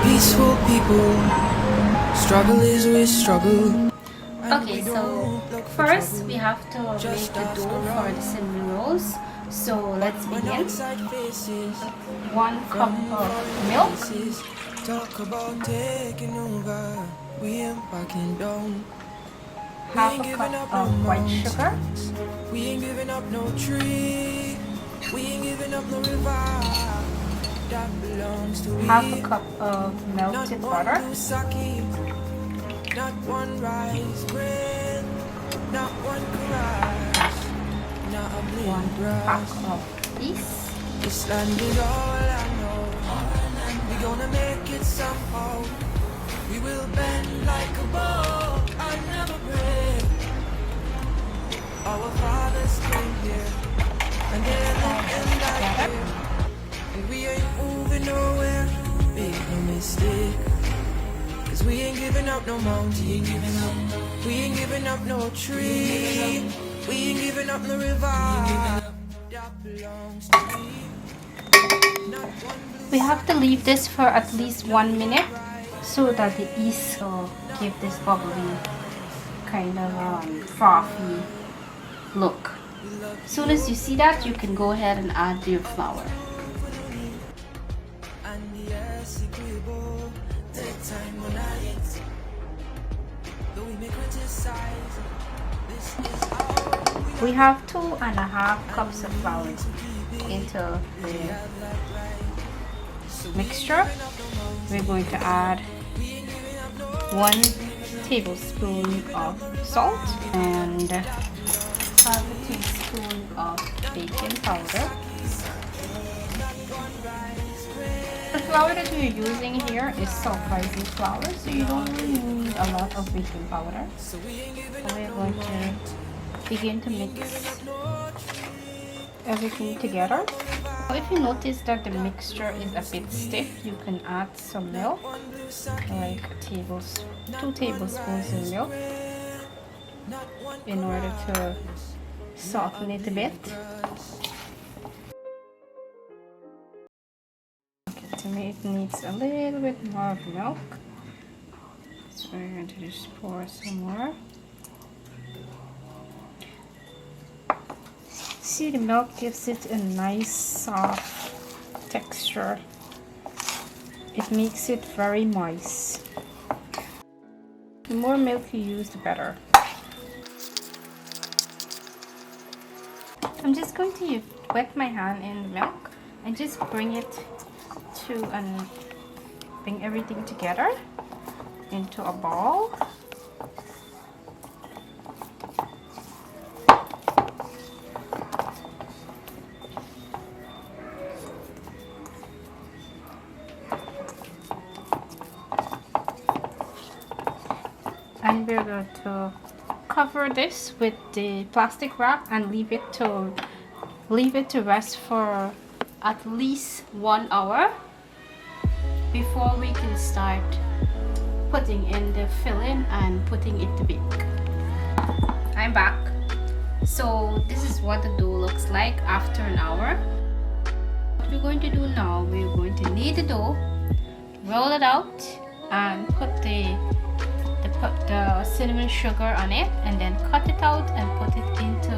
Peaceful people, struggle is we struggle. Okay, so first we have to make the dough for the cinnamon rolls. So let's begin. 1 cup of milk, Talk about taking over. We ain't backing down. half a cup of white sugar, We ain't giving up no tree. We ain't giving up no river. That belongs to half a we. cup of melted Not butter, one sake, not one rice bread, not one crash, not a 1 blade pack grass. of peas, This land is all I know. We gonna make it somehow. We will bend like a bow and never break. Our fathers came here and they lived in that way. And we ain't moving nowhere. Make no mistake. Cause we ain't giving up no mountain. We ain't giving up no tree. We ain't giving up no river. That belongs to me. Not one blue we have to leave this for at least 1 minute so that the yeast will give this bubbly kind of frothy look. As soon as you see that, you can go ahead and add your flour. and the equitable. Take time when I eat. Though we may criticize, this is how We have 2.5 cups of flour into the mixture. We're going to add 1 tablespoon of salt and half a teaspoon of baking powder. The flour that we're using here is self-rising flour, so you don't really need a lot of baking powder. So we're going to begin to mix everything together. If you notice that the mixture is a bit stiff, you can add some milk, like 2 tablespoons of milk, in order to soften it a bit. Okay, to me it needs a little bit more of milk, so we're going to just pour some more. See, the milk gives it a nice soft texture. It makes it very moist. The more milk you use, the better. I'm just going to wet my hand in the milk and just bring it to and bring everything together into a ball. And we're going to cover this with the plastic wrap and leave it to rest for at least 1 hour before we can start putting in the filling and putting it to bake. I'm back. So this is what the dough looks like after an hour. What we're going to do now, we're going to knead the dough, roll it out, and put the cinnamon sugar on it, and then cut it out and put it into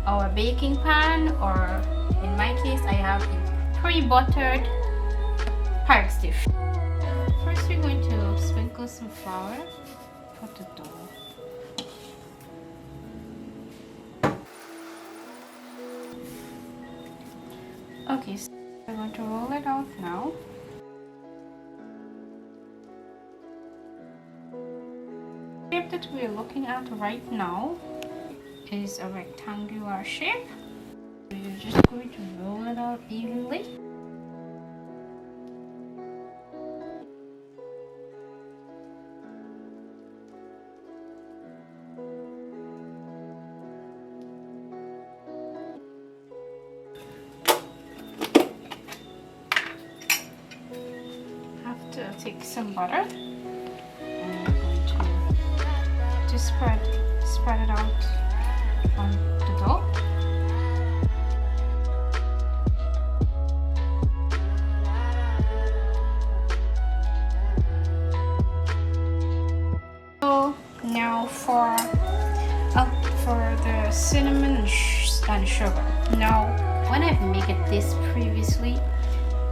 our baking pan, or in my case I have a pre-buttered Pyrex dish. First we're going to sprinkle some flour for the dough. Okay, so we're going to roll it out now. The shape that we're looking at right now is a rectangular shape. We're just going to roll it out evenly. Have to take some butter. Just spread it out on the dough. Now for the cinnamon and sugar. Now when I've made this previously,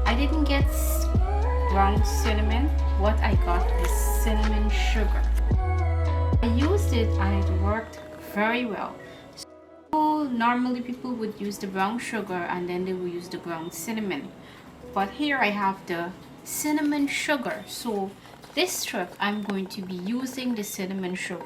I didn't get ground cinnamon. What I got is cinnamon sugar. I used it and it worked very well. So normally people would use the brown sugar and then they will use the ground cinnamon, but here I have the cinnamon sugar. So this trip I'm going to be using the cinnamon sugar.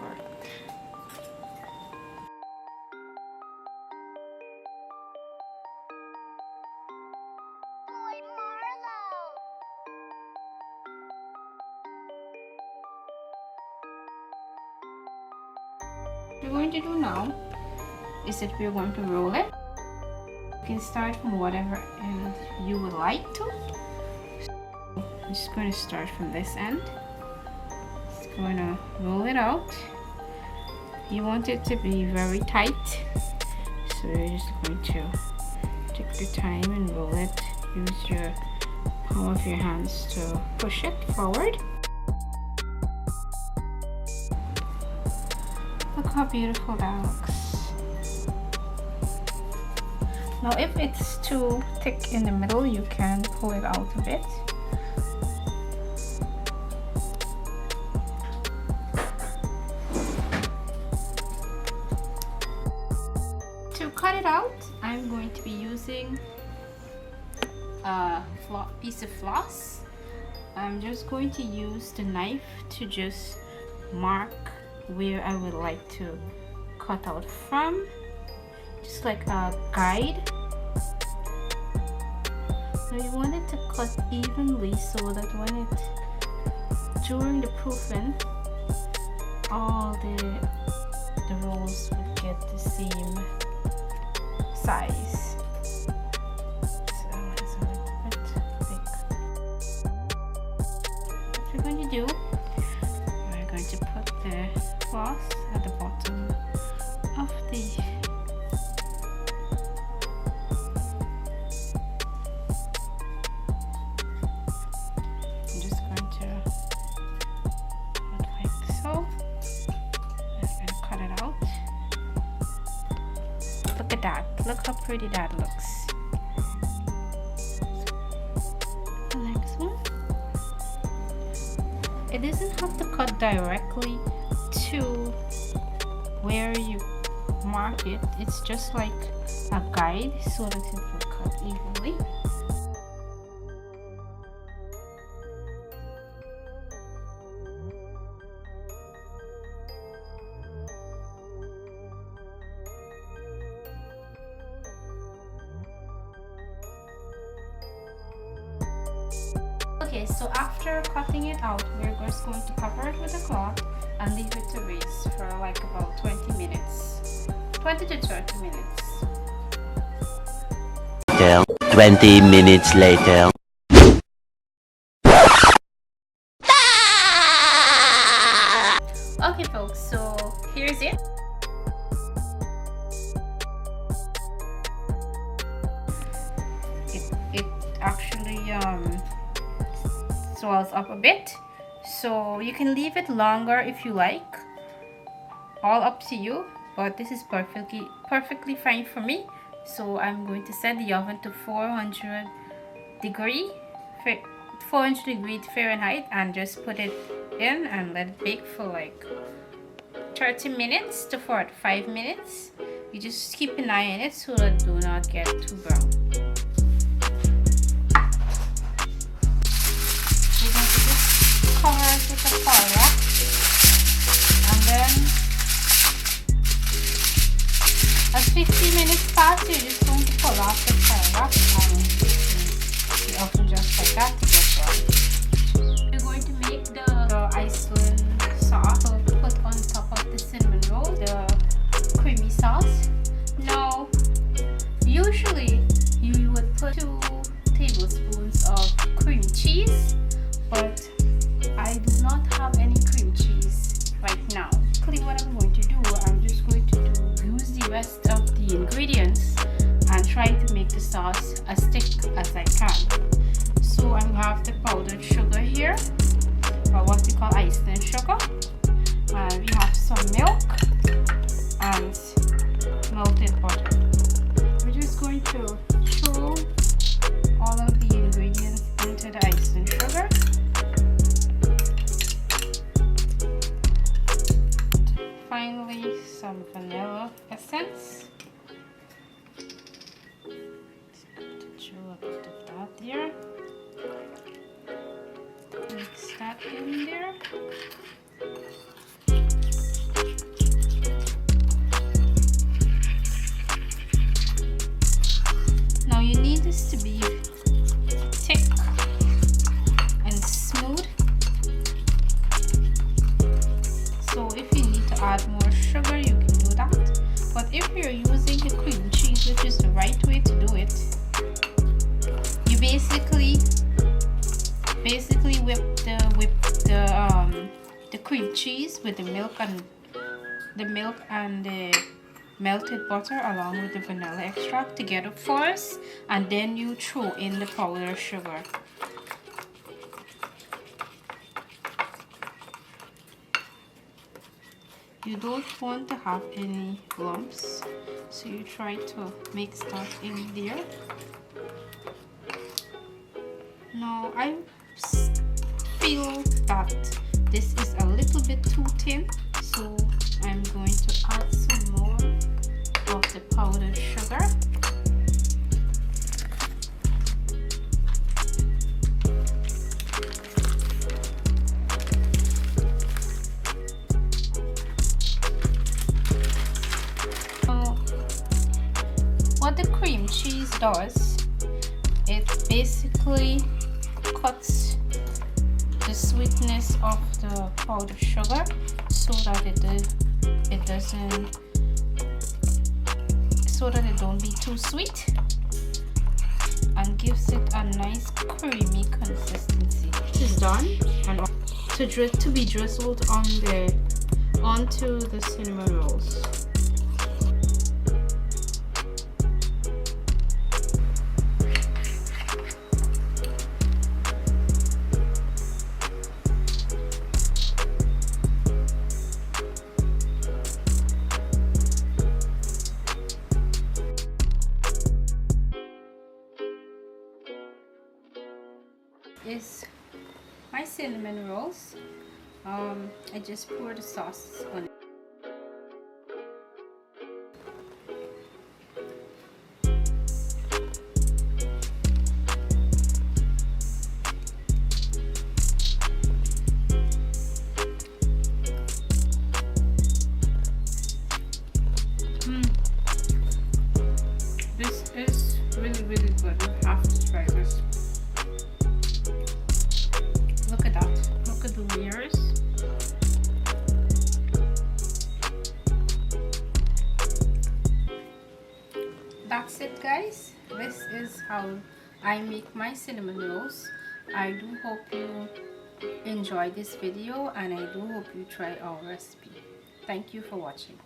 What we're going to do now is that we're going to roll it. You can start from whatever end you would like to. I'm just going to start from this end. Just going to roll it out. You want it to be very tight, so you're just going to take the time and roll it. Use your palm of your hands to push it forward. Look how beautiful that looks. Now if it's too thick in the middle, you can pull it out a bit. To cut it out, I'm going to be using a piece of floss. I'm just going to use the knife to just mark where I would like to cut out from, just like a guide. So you want it to cut evenly so that when during the proofing, all the rolls would get the same size. So it's a little bit thick. What we're going to do, we're going to put the floss at the bottom of the I'm just going to put like so. I'm going to cut it out. Look at that. Look how pretty that looks. The next one. It doesn't have to cut directly to where you mark it. It's just like a guide so that it will cut evenly. Okay, so after cutting it out, we're just going to cover it with a cloth and leave it to rest for like about 20 minutes. 20 to 30 minutes. 20 minutes later. Okay folks, so here's it. It actually swells up a bit, so you can leave it longer if you like, all up to you, but this is perfectly fine for me. So I'm going to set the oven to 400 degree Fahrenheit and just put it in and let it bake for like 30 minutes to 45 minutes. You just keep an eye on it so that it do not get too brown. We're going to just cover it with a foil wrap, and then as 15 minutes pass, you're just going to pull off the foil wrap and the oven just like that to get brown. We're going to make the Iceland sauce to put on top of the cinnamon roll, the creamy sauce. Now, usually you would put 2 tablespoons of cream cheese, but I do not have any cream cheese right now. Actually, what I'm going to do, I'm just going to use the rest of the ingredients and try to make the sauce as thick as I can. So I have the powdered sugar here, or what we call icing sugar. We have some vanilla essence. Throw a bit of that there. Mix that in there. Now you need this to be thick and smooth. So if you need to add more sugar, you can do that. But if you're using the cream cheese, which is the right way to do it, you basically whip the cream cheese with the milk and the melted butter along with the vanilla extract together first, and then you throw in the powdered sugar. You don't want to have any lumps, so you try to mix that in there. Now I feel that this is a little bit too thin, so I'm going to add some more of the powdered sugar. So what the cream cheese does, it basically cuts the sweetness of the powdered sugar so that it don't be too sweet, and gives it a nice creamy consistency. This is done, and to be drizzled onto the cinnamon rolls. Is my cinnamon rolls. I just pour the sauce on it. This is really, really good. You have to try this. Look at that. Look at the layers. That's it, guys. This is how I make my cinnamon rolls. I do hope you enjoy this video, and I do hope you try our recipe. Thank you for watching.